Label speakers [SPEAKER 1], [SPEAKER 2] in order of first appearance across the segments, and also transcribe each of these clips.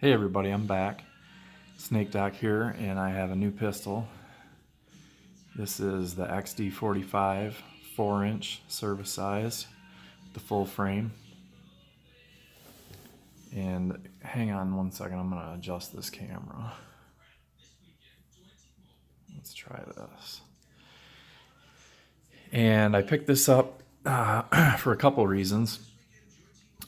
[SPEAKER 1] Hey everybody, I'm back. Snake Doc here, and I have a new pistol. This is the XD 45 4-inch service size, the full frame. And hang on one second, I'm gonna adjust this camera. Let's try this. And I picked this up for a couple reasons.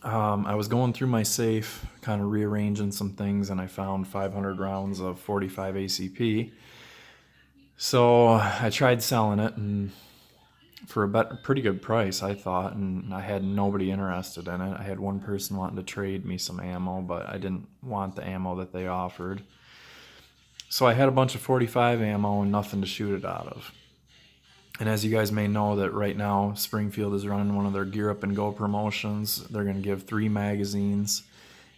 [SPEAKER 1] I was going through my safe, kind of rearranging some things, and I found 500 rounds of 45 ACP. So I tried selling it, and for a pretty good price, I thought, and I had nobody interested in it. I had one person wanting to trade me some ammo, but I didn't want the ammo that they offered. So I had a bunch of 45 ammo and nothing to shoot it out of. And as you guys may know, that right now Springfield is running one of their Gear Up and Go promotions. They're going to give 3 magazines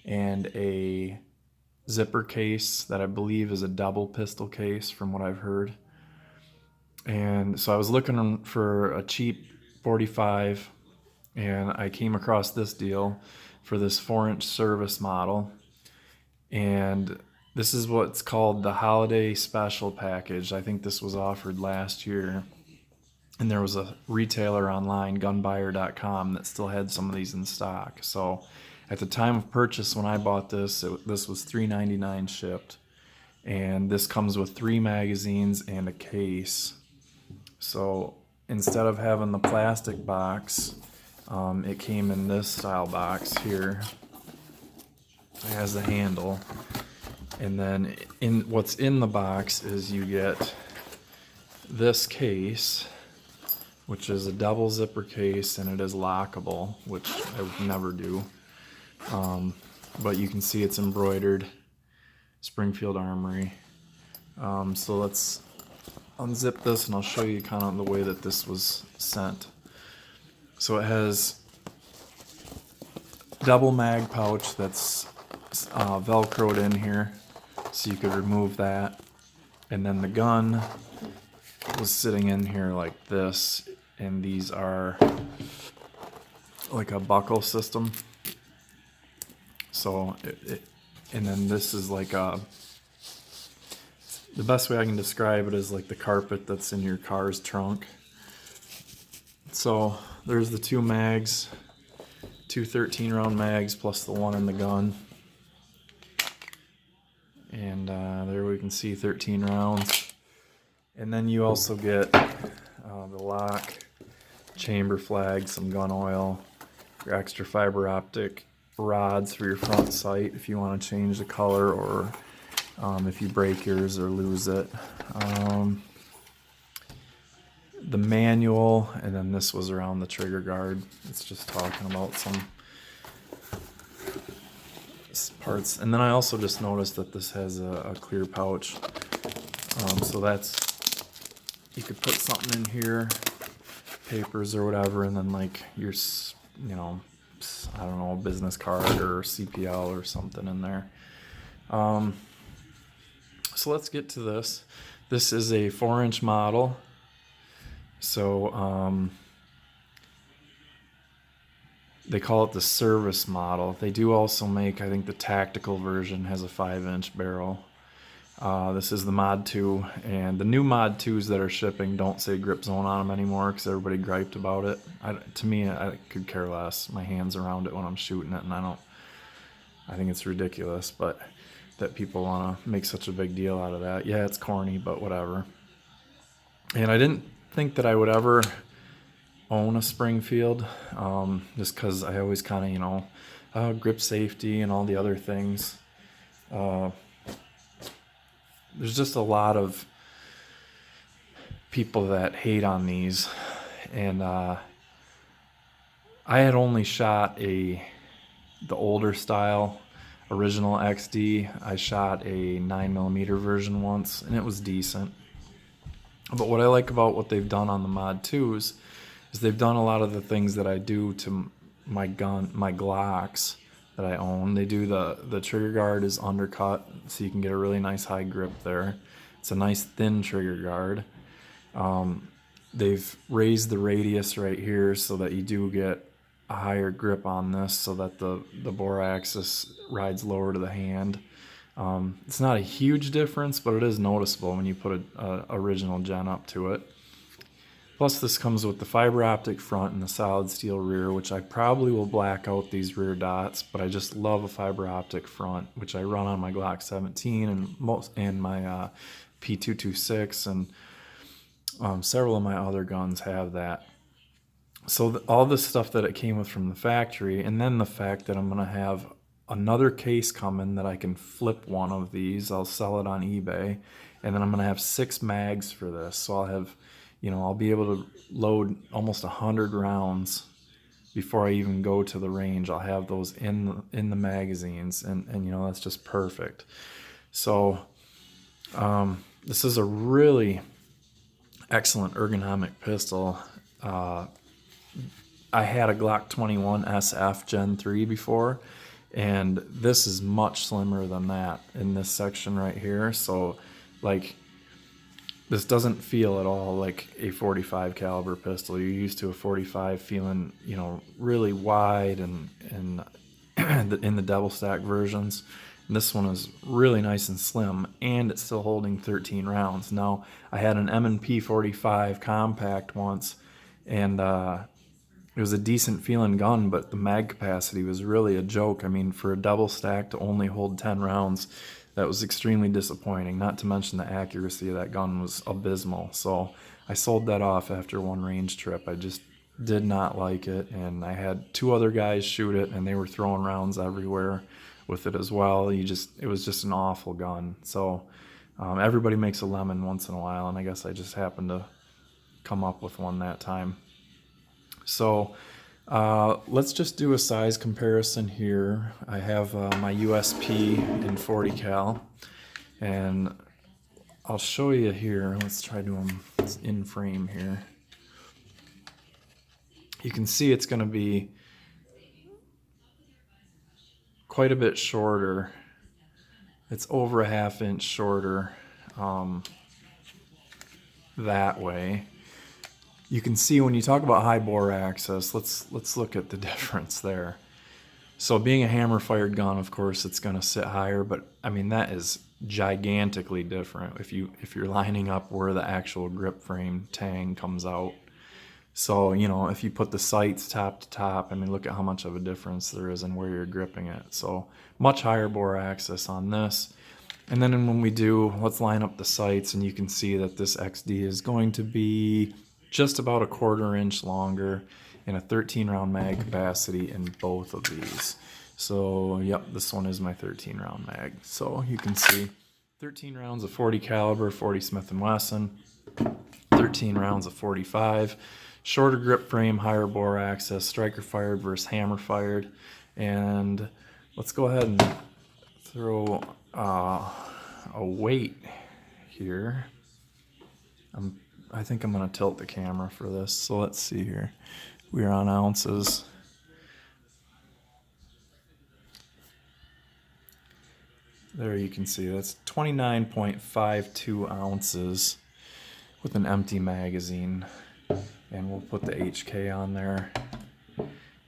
[SPEAKER 1] and a zipper case that I believe is a double pistol case from what I've heard. And so I was looking for a cheap 45, and I came across this deal for this 4-inch service model. And this is what's called the Holiday Special Package. I think this was offered last year. And there was a retailer online, gunbuyer.com, that still had some of these in stock. So at the time of purchase, when I bought this, this was $3.99 shipped. And this comes with 3 magazines and a case. So instead of having the plastic box, it came in this style box here. It has the handle. And then what's in the box is you get this case, which is a double zipper case, and it is lockable, which I would never do. But you can see it's embroidered Springfield Armory. So let's unzip this and I'll show you kind of the way that this was sent. So it has double mag pouch that's velcroed in here, so you could remove that. And then the gun was sitting in here like this, and these are like a buckle system. So and then this is like the best way I can describe it is like the carpet that's in your car's trunk. So there's the 2 mags, 2 13-round mags plus the one in the gun. And there we can see 13 rounds. And then you also get the lock, chamber flag, some gun oil, your extra fiber optic rods for your front sight if you want to change the color, or if you break yours or lose it. The manual, and then this was around the trigger guard. It's just talking about some parts. And then I also just noticed that this has a clear pouch. So that's, you could put something in here, papers or whatever, and then like your, I don't know, business card or CPL or something in there. So let's get to this. This is a 4-inch model. So they call it the service model. They do also make, I think the tactical version has a 5-inch barrel. This is the mod 2, and the new mod 2s that are shipping don't say grip zone on them anymore because everybody griped about it. To me, I could care less. My hand's around it when I'm shooting it, and I think it's ridiculous, but that people want to make such a big deal out of that. Yeah, it's corny, but whatever. And I didn't think that I would ever own a Springfield, just because I always kind of, grip safety and all the other things. There's just a lot of people that hate on these, and I had only shot the older style original XD. I shot a 9mm version once, and it was decent. But what I like about what they've done on the mod 2s is they've done a lot of the things that I do to my Glocks that I own. They do the trigger guard is undercut, so you can get a really nice high grip there. It's a nice thin trigger guard. They've raised the radius right here so that you do get a higher grip on this so that the bore axis rides lower to the hand. It's not a huge difference, but it is noticeable when you put a original gen up to it. Plus this comes with the fiber optic front and the solid steel rear, which I probably will black out these rear dots, but I just love a fiber optic front, which I run on my Glock 17 and my P226, and several of my other guns have that. So all this stuff that it came with from the factory, and then the fact that I'm going to have another case coming that I can flip one of these. I'll sell it on eBay, and then I'm going to have 6 mags for this. So I'll have, I'll be able to load almost 100 rounds before I even go to the range. I'll have those in the magazines, and that's just perfect. So this is a really excellent ergonomic pistol. I had a Glock 21 SF Gen 3 before, and this is much slimmer than that in this section right here. So like, this doesn't feel at all like a 45 caliber pistol. You're used to a 45 feeling, really wide and in the double stack versions. And this one is really nice and slim, and it's still holding 13 rounds. Now, I had an M&P 45 compact once, and it was a decent feeling gun, but the mag capacity was really a joke. I mean, for a double stack to only hold 10 rounds, that was extremely disappointing. Not to mention the accuracy of that gun was abysmal. So I sold that off after one range trip. I just did not like it, and I had 2 other guys shoot it, and they were throwing rounds everywhere with it as well. It was just an awful gun. So everybody makes a lemon once in a while, and I guess I just happened to come up with one that time. So let's just do a size comparison here. I have my USP in 40 cal, and I'll show you here. Let's try doing this in frame here. You can see it's going to be quite a bit shorter. It's over a 1/2 inch shorter that way. You can see when you talk about high bore access, let's look at the difference there. So being a hammer fired gun, of course, it's going to sit higher, but I mean, that is gigantically different if you're lining up where the actual grip frame tang comes out. So, if you put the sights top to top, I mean, look at how much of a difference there is in where you're gripping it. So much higher bore access on this. And then when we do, let's line up the sights, and you can see that this XD is going to be just about a 1/4 inch longer and a 13 round mag capacity in both of these. So yep, this one is my 13 round mag. So you can see 13 rounds of 40 caliber, 40 Smith & Wesson, 13 rounds of 45, shorter grip frame, higher bore access, striker fired versus hammer fired. And let's go ahead and throw a weight here. I think I'm going to tilt the camera for this. So let's see here. We're on ounces. There you can see that's 29.52 ounces with an empty magazine. And we'll put the HK on there.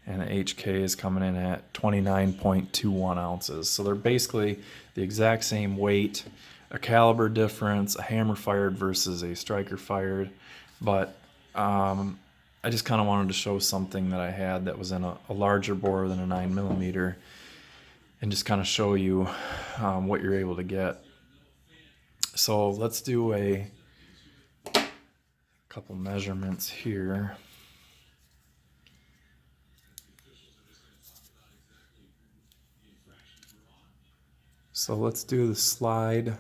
[SPEAKER 1] And the HK is coming in at 29.21 ounces. So they're basically the exact same weight. A caliber difference, a hammer fired versus a striker fired, but I just kind of wanted to show something that I had that was in a larger bore than a 9mm, and just kind of show you what you're able to get. So let's do a couple measurements here. So let's do the slide.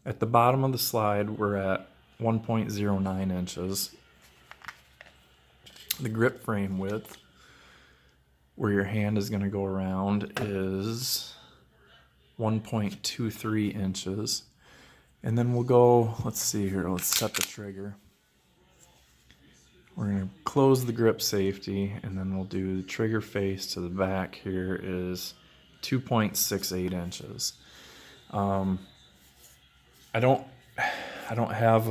[SPEAKER 1] At the bottom of the slide, we're at 1.09 inches. The grip frame width, where your hand is going to go around, is 1.23 inches. And then we'll go, let's see here, let's set the trigger. We're going to close the grip safety, and then we'll do the trigger face to the back here is 2.68 inches. I don't have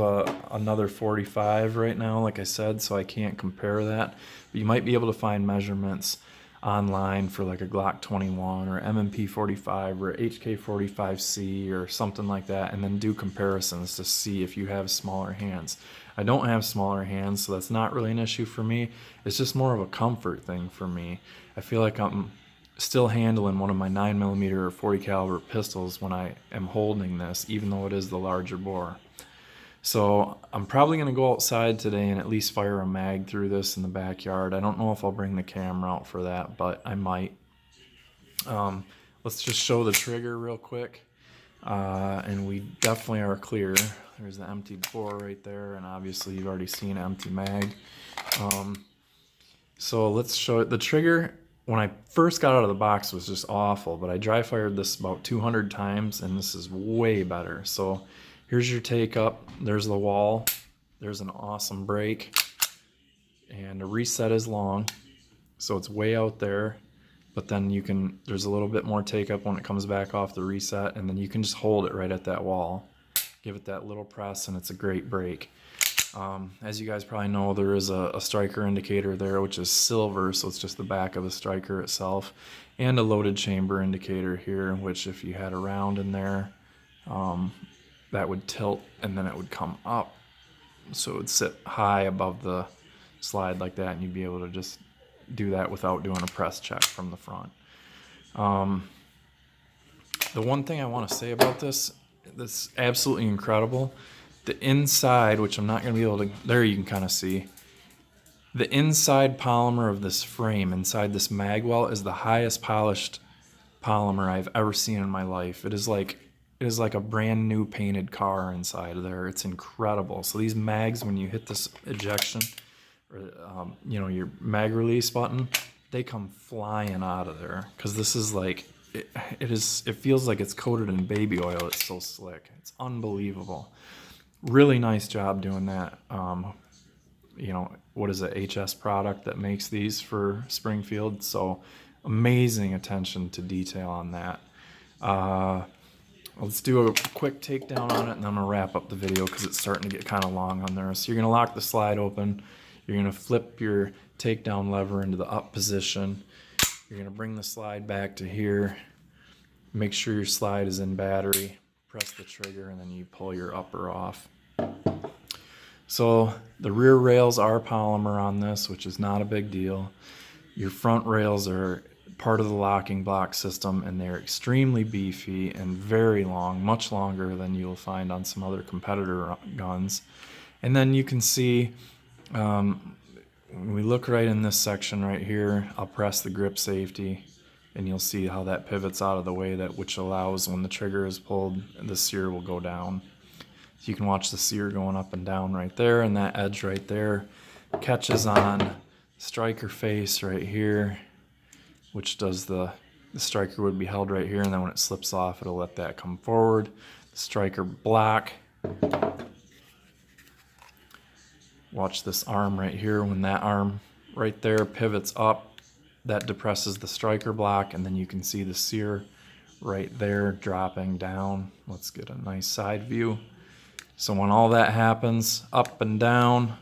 [SPEAKER 1] another 45 right now, like I said, so I can't compare that. But you might be able to find measurements online for like a Glock 21 or MMP 45 or HK 45C or something like that, and then do comparisons to see if you have smaller hands. I don't have smaller hands, so that's not really an issue for me. It's just more of a comfort thing for me. I feel like I'm still handling one of my 9mm or 40 caliber pistols when I am holding this, even though it is the larger bore. So I'm probably going to go outside today and at least fire a mag through this in the backyard. I don't know if I'll bring the camera out for that, but I might. Let's just show the trigger real quick. And we definitely are clear. There's the emptied bore right there, and obviously you've already seen empty mag. So let's show it. The trigger, when I first got out of the box, was just awful, but I dry fired this about 200 times, and this is way better. So here's your take up. There's the wall. There's an awesome break, and the reset is long, so it's way out there. But then you can, there's a little bit more take up when it comes back off the reset, and then you can just hold it right at that wall. Give it that little press, and it's a great break. As you guys probably know, there is a striker indicator there, which is silver, so it's just the back of the striker itself, and a loaded chamber indicator here, which if you had a round in there, that would tilt and then it would come up. So it would sit high above the slide like that, and you'd be able to just do that without doing a press check from the front. The one thing I want to say about this that's absolutely incredible, the inside, which I'm not going to be able to, there you can kind of see, the inside polymer of this frame inside this mag well is the highest polished polymer I've ever seen in my life. It is like a brand new painted car inside of there. It's incredible. So these mags, when you hit this ejection or your mag release button, they come flying out of there, because this is like it feels like it's coated in baby oil. It's so slick. It's unbelievable. Really nice job doing that. What is it, HS product that makes these for Springfield? So amazing attention to detail on that. Let's do a quick takedown on it, and then I'm gonna wrap up the video because it's starting to get kind of long on there. So you're gonna lock the slide open. You're gonna flip your takedown lever into the up position. You're gonna bring the slide back to here. Make sure your slide is in battery. Press the trigger, and then you pull your upper off. So the rear rails are polymer on this, which is not a big deal. Your front rails are part of the locking block system, and they're extremely beefy and very long, much longer than you'll find on some other competitor guns. And then you can see, when we look right in this section right here, I'll press the grip safety, and you'll see how that pivots out of the way, which allows, when the trigger is pulled, the sear will go down. So you can watch the sear going up and down right there, and that edge right there catches on striker face right here, which does the striker would be held right here, and then when it slips off, it'll let that come forward. The striker block. Watch this arm right here. When that arm right there pivots up, that depresses the striker block, and then you can see the sear right there dropping down. Let's get a nice side view. So when all that happens, up and down,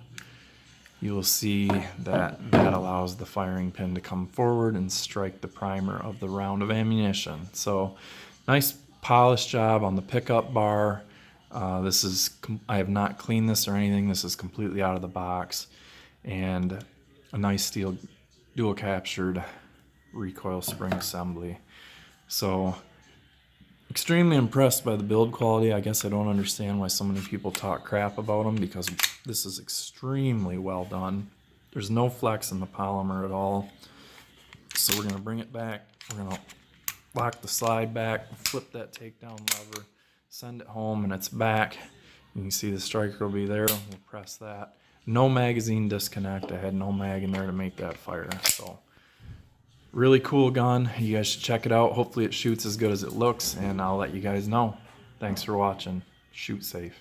[SPEAKER 1] you will see that allows the firing pin to come forward and strike the primer of the round of ammunition. So nice polished job on the pickup bar. I have not cleaned this or anything. This is completely out of the box, and a nice steel dual captured recoil spring assembly. So extremely impressed by the build quality. I guess I don't understand why so many people talk crap about them, because this is extremely well done. There's no flex in the polymer at all. So we're gonna bring it back. We're gonna lock the slide back, flip that takedown lever, send it home, and it's back. You can see the striker will be there. We'll press that. No magazine disconnect. I had no mag in there to make that fire. So really cool gun. You guys should check it out. Hopefully it shoots as good as it looks, and I'll let you guys know. Thanks for watching. Shoot safe.